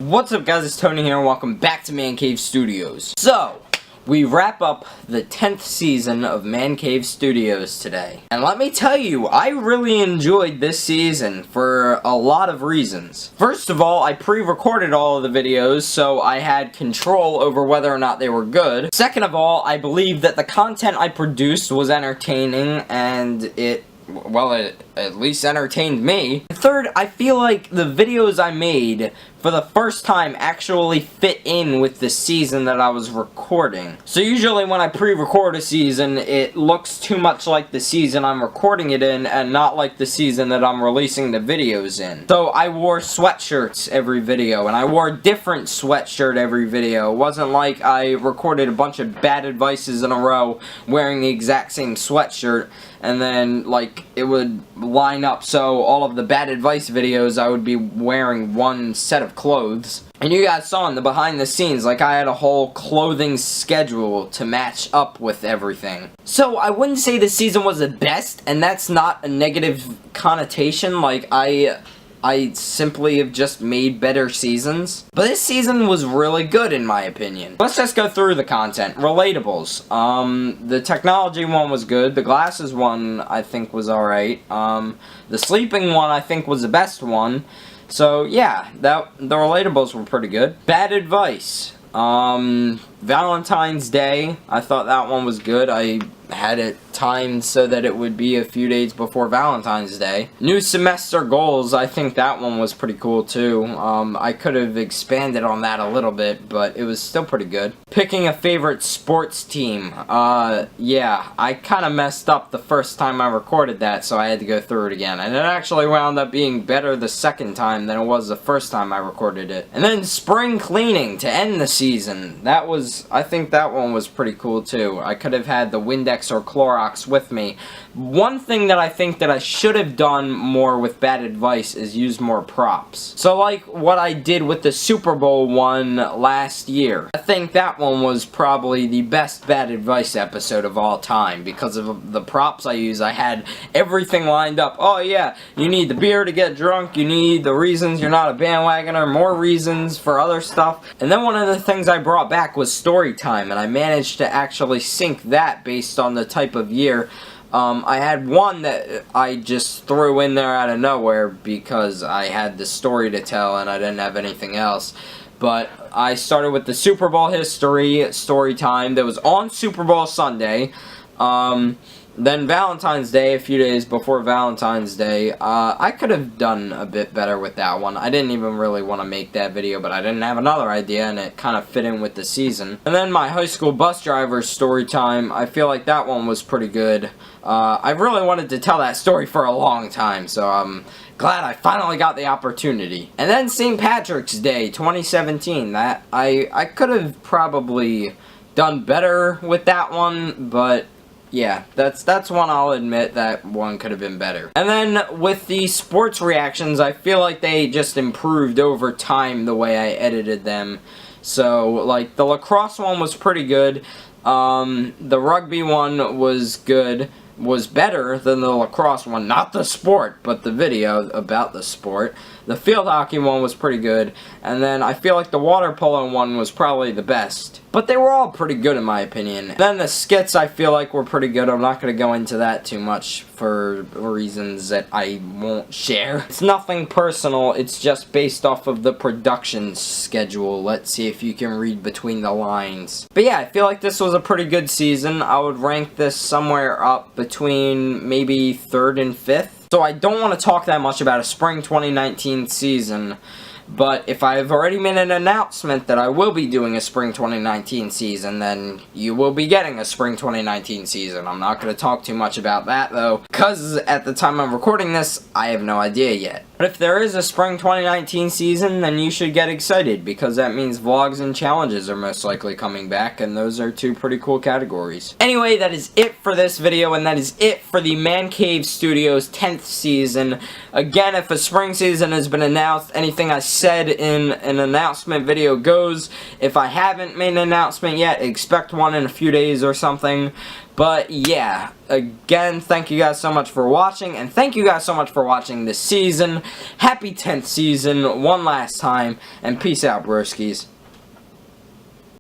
What's up guys, it's Tony here and welcome back to Man Cave Studios. So, we wrap up the 10th season of Man Cave Studios today. And let me tell you, I really enjoyed this season for a lot of reasons. First of all, I pre-recorded all of the videos, so I had control over whether or not they were good. Second of all, I believe that the content I produced was entertaining and it at least entertained me. Third, I feel like the videos I made for the first time actually fit in with the season that I was recording. So usually when I pre-record a season, it looks too much like the season I'm recording it in and not like the season that I'm releasing the videos in. So I wore sweatshirts every video, and I wore a different sweatshirt every video. It wasn't like I recorded a bunch of bad advices in a row wearing the exact same sweatshirt and then like it would line up, so all of the bad advice videos I would be wearing one set of clothes. And you guys saw in the behind the scenes, like I had a whole clothing schedule to match up with everything. So I wouldn't say the season was the best, and that's not a negative connotation, like I simply have just made better seasons. But this season was really good in my opinion. Let's just go through the content. Relatables. The technology one was good. The glasses one I think was alright. The sleeping one I think was the best one. So yeah, the relatables were pretty good. Bad advice. Valentine's Day, I thought that one was good. I had it timed so that it would be a few days before Valentine's Day. New semester goals, I think that one was pretty cool too. I could have expanded on that a little bit, but it was still pretty good. Picking a favorite sports team. Yeah, I kind of messed up the first time I recorded that, so I had to go through it again. And it actually wound up being better the second time than it was the first time I recorded it. And then spring cleaning to end the season. I think that one was pretty cool too. I could have had the Windex or Clorox with me. One thing that I think that I should have done more with bad advice is use more props. So like what I did with the Super Bowl one last year. I think that one was probably the best bad advice episode of all time because of the props I used. I had everything lined up. Oh yeah, you need the beer to get drunk, you need the reasons you're not a bandwagoner, more reasons for other stuff. And then one of the things I brought back was story time, and I managed to actually sync that based on the type of year. I had one that I just threw in there out of nowhere because I had the story to tell and I didn't have anything else. But I started with the Super Bowl history story time that was on Super Bowl Sunday. Then Valentine's Day, a few days before Valentine's Day. I could have done a bit better with that one. I didn't even really want to make that video, but I didn't have another idea, and it kind of fit in with the season. And then my high school bus driver story time, I feel like that one was pretty good. I really wanted to tell that story for a long time, so I'm glad I finally got the opportunity. And then St. Patrick's Day 2017, that I could have probably done better with that one, but yeah, that's one I'll admit that one could have been better. And then with the sports reactions, I feel like they just improved over time the way I edited them. So, like, the lacrosse one was pretty good. The rugby one was good. Was better than the lacrosse one. Not the sport, but the video about the sport. The field hockey one was pretty good. And then I feel like the water polo one was probably the best. But they were all pretty good in my opinion. Then the skits I feel like were pretty good. I'm not going to go into that too much for reasons that I won't share. It's nothing personal. It's just based off of the production schedule. Let's see if you can read between the lines. But yeah, I feel like this was a pretty good season. I would rank this somewhere up between maybe 3rd and 5th. So I don't want to talk that much about a spring 2019 season. But if I've already made an announcement that I will be doing a Spring 2019 season, then you will be getting a Spring 2019 season. I'm not going to talk too much about that, though, because at the time I'm recording this, I have no idea yet. But if there is a Spring 2019 season, then you should get excited, because that means vlogs and challenges are most likely coming back, and those are two pretty cool categories. Anyway, that is it for this video, and that is it for the Man Cave Studios 10th season. Again, if a spring season has been announced, anything I said in an announcement video goes. If I haven't made an announcement yet, expect one in a few days or something. But yeah, again, thank you guys so much for watching, and thank you guys so much for watching this season. Happy 10th season one last time, and peace out, broskies.